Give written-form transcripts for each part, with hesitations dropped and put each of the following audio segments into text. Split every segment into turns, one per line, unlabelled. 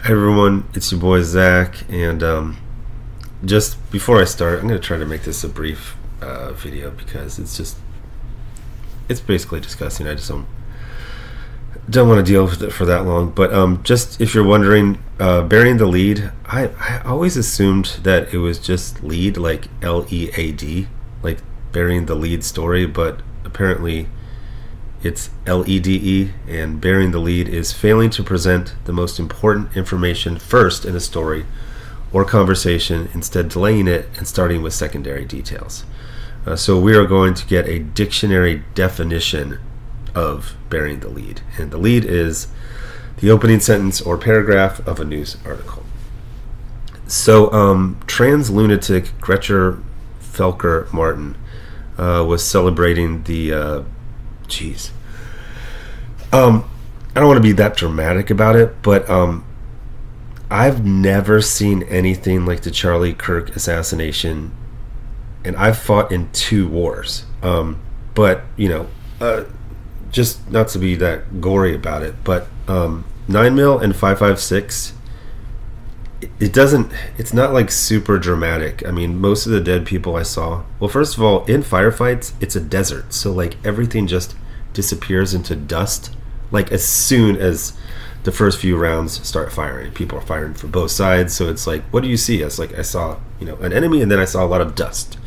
Hi everyone, it's your boy Zach, and just before I start, I'm going to try to make this a brief video because it's basically disgusting. I just don't want to deal with it for that long. But just if you're wondering, burying the lead, I always assumed that it was just lead, like LEAD, like burying the lead story, but apparently it's LEDE, and burying the lead is failing to present the most important information first in a story or conversation, instead delaying it and starting with secondary details. So we are going to get a dictionary definition of burying the lead, and the lead is the opening sentence or paragraph of a news article. So trans lunatic Gretchen Felker Martin was celebrating the I don't want to be that dramatic about it, but I've never seen anything like the Charlie Kirk assassination, and I've fought in 2 wars. But just not to be that gory about it, but 9mm and 5.56, it's not like super dramatic. I mean, most of the dead people I saw, well, first of all, in firefights, it's a desert, so like everything just disappears into dust. Like as soon as the first few rounds start firing, people are firing from both sides. So it's like, what do you see? It's like I saw an enemy, and then I saw a lot of dust,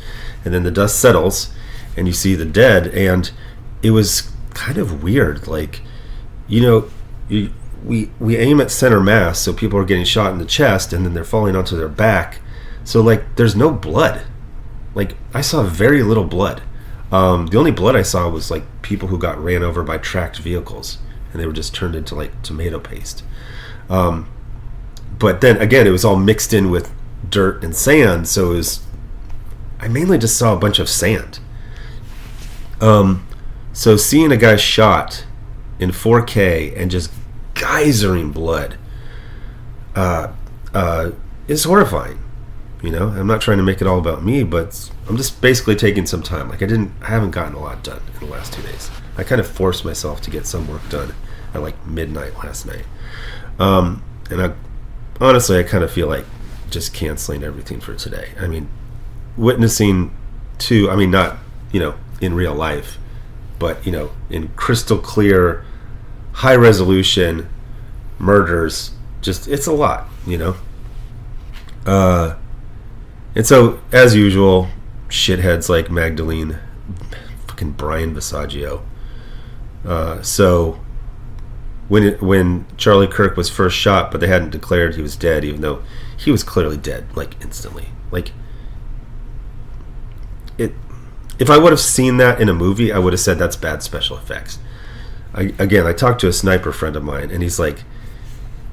and then the dust settles and you see the dead. And it was kind of weird, like we aim at center mass, so people are getting shot in the chest and then they're falling onto their back, so like there's no blood. Like I saw very little blood. The only blood I saw was like people who got ran over by tracked vehicles, and they were just turned into like tomato paste. But then again, it was all mixed in with dirt and sand, so I mainly just saw a bunch of sand. So seeing a guy shot in 4K and just geysering blood is horrifying. I'm not trying to make it all about me, but I'm just basically taking some time. Like I haven't gotten a lot done in the last 2 days. I kind of forced myself to get some work done at like midnight last night. And honestly, I kind of feel like just canceling everything for today. I mean, witnessing not, in real life, but, in crystal clear, high resolution murders, just, it's a lot, And so, as usual, shitheads like Magdalene, fucking Brian Visaggio. So, when Charlie Kirk was first shot, but they hadn't declared he was dead, even though he was clearly dead, like instantly. Like, if I would have seen that in a movie, I would have said that's bad special effects. I talked to a sniper friend of mine, and he's like,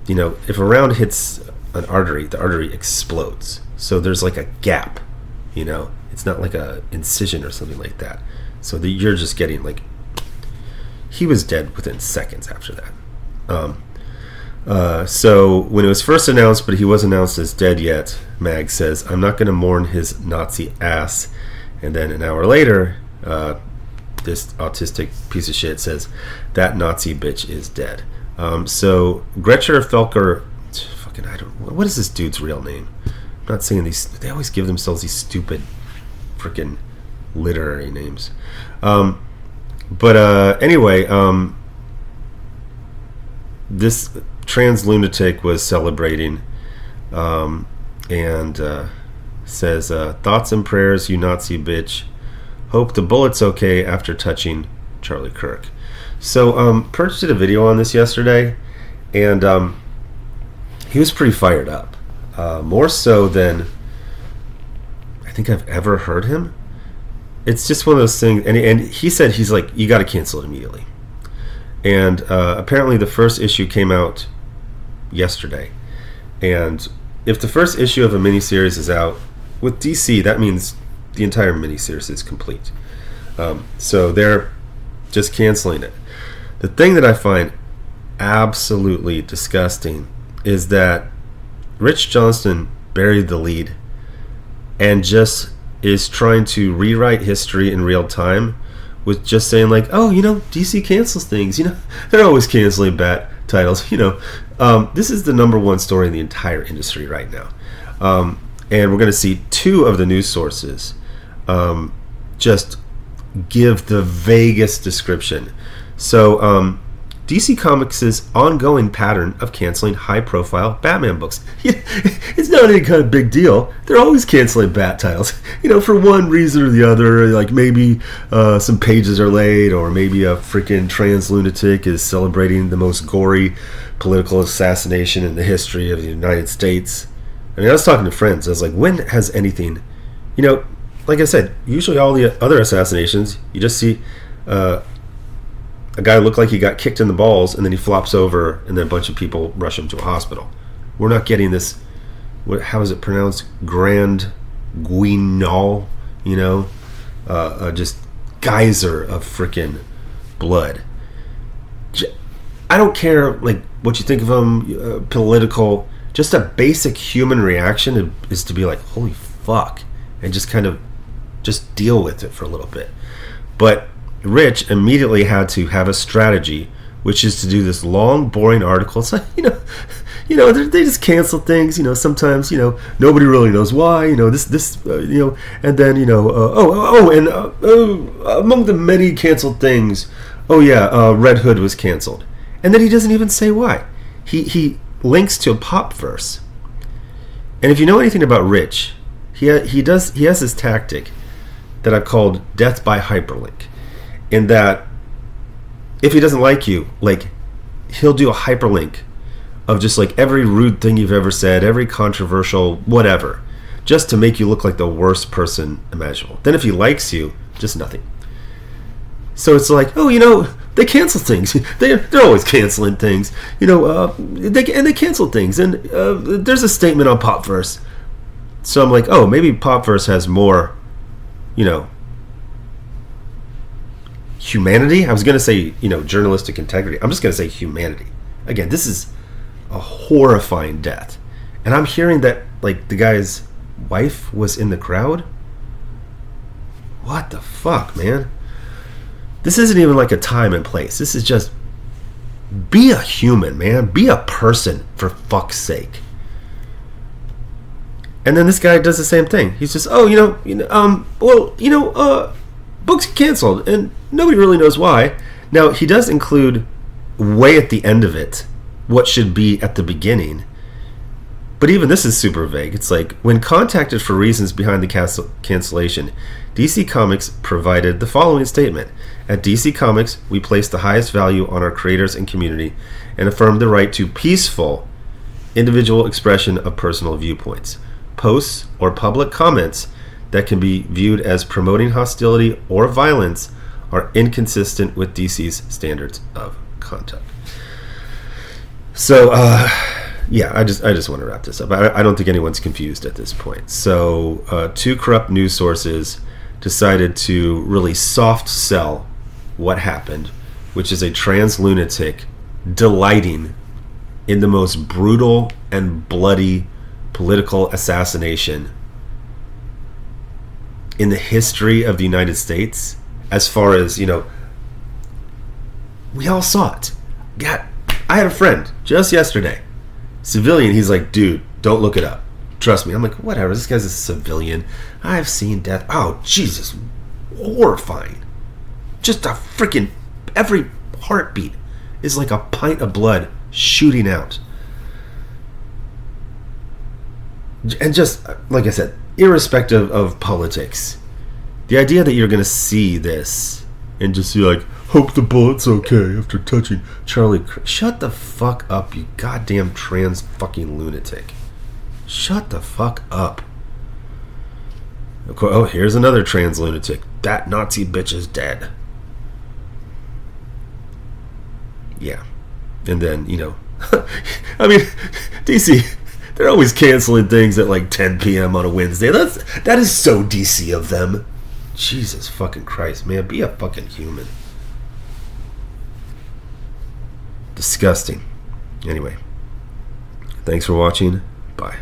if a round hits an artery, the artery explodes. So there's like a gap, it's not like a incision or something like that. So you're just getting like, he was dead within seconds after that. So when it was first announced, but he wasn't announced as dead yet, Mag says, "I'm not going to mourn his Nazi ass." And then an hour later, this autistic piece of shit says, "That Nazi bitch is dead." So Gretchen Felker, what is this dude's real name? I'm not saying these. They always give themselves these stupid, freaking literary names. Anyway, this trans lunatic was celebrating, and says, "Thoughts and prayers, you Nazi bitch. Hope the bullet's okay after touching Charlie Kirk." So Perch did a video on this yesterday, and he was pretty fired up. More so than I think I've ever heard him. It's just one of those things, and he said, he's like, you got to cancel it immediately. And apparently the first issue came out yesterday, and if the first issue of a miniseries is out with DC, that means the entire miniseries is complete. So they're just canceling it. The thing that I find absolutely disgusting is that Rich Johnston buried the lead and just is trying to rewrite history in real time with just saying like, oh, DC cancels things, they're always canceling titles. This is the number one story in the entire industry right now. And we're going to see two of the news sources just give the vaguest description. So, DC Comics' ongoing pattern of canceling high-profile Batman books. It's not any kind of big deal. They're always canceling Bat titles, for one reason or the other. Like maybe some pages are late, or maybe a freaking trans lunatic is celebrating the most gory political assassination in the history of the United States. I was talking to friends. I was like, when has anything, like I said, usually all the other assassinations, you just see a guy look like he got kicked in the balls, and then he flops over, and then a bunch of people rush him to a hospital. We're not getting this, how is it pronounced? Grand guignol, just geyser of freaking blood. I don't care, like, what you think of them, political, just a basic human reaction is to be like, holy fuck, and just kind of just deal with it for a little bit. But Rich immediately had to have a strategy, which is to do this long, boring article. It's like, they just cancel things. Sometimes, nobody really knows why. And then, among the many canceled things, Red Hood was canceled, and then he doesn't even say why. He links to a pop verse, and if you know anything about Rich, he has this tactic that I've called death by hyperlink. In that, if he doesn't like you, like, he'll do a hyperlink of just like every rude thing you've ever said, every controversial whatever, just to make you look like the worst person imaginable. Then if he likes you, just nothing. So it's like, they cancel things. They're always canceling things. They cancel things. And there's a statement on Popverse. So I'm like, maybe Popverse has more, humanity. I was going to say, journalistic integrity. I'm just going to say humanity. Again, this is a horrifying death. And I'm hearing that, like, the guy's wife was in the crowd? What the fuck, man? This isn't even like a time and place. This is just, be a human, man. Be a person, for fuck's sake. And then this guy does the same thing. He's just, books canceled, and nobody really knows why. Now, he does include, way at the end of it, what should be at the beginning. But even this is super vague. It's like, when contacted for reasons behind the cancellation, DC Comics provided the following statement. At DC Comics, we place the highest value on our creators and community, and affirm the right to peaceful, individual expression of personal viewpoints. Posts or public comments that can be viewed as promoting hostility or violence are inconsistent with DC's standards of conduct. So, I just want to wrap this up. I don't think anyone's confused at this point. So, two corrupt news sources decided to really soft sell what happened, which is a trans lunatic delighting in the most brutal and bloody political assassination in the history of the United States. As far as, we all saw it. God, I had a friend just yesterday, civilian. He's like, dude, don't look it up. Trust me. I'm like, whatever. This guy's a civilian. I've seen death. Oh, Jesus. Horrifying. Just a freaking, every heartbeat is like a pint of blood shooting out. And just, like I said, irrespective of politics, the idea that you're going to see this and just be like, hope the bullet's okay after touching Charlie. Shut the fuck up, you goddamn trans fucking lunatic. Shut the fuck up. Oh, here's another trans lunatic. That Nazi bitch is dead. Yeah. And then, I mean, DC, they're always canceling things at like 10 p.m. on a Wednesday. That is so DC of them. Jesus fucking Christ, man. Be a fucking human. Disgusting. Anyway. Thanks for watching. Bye.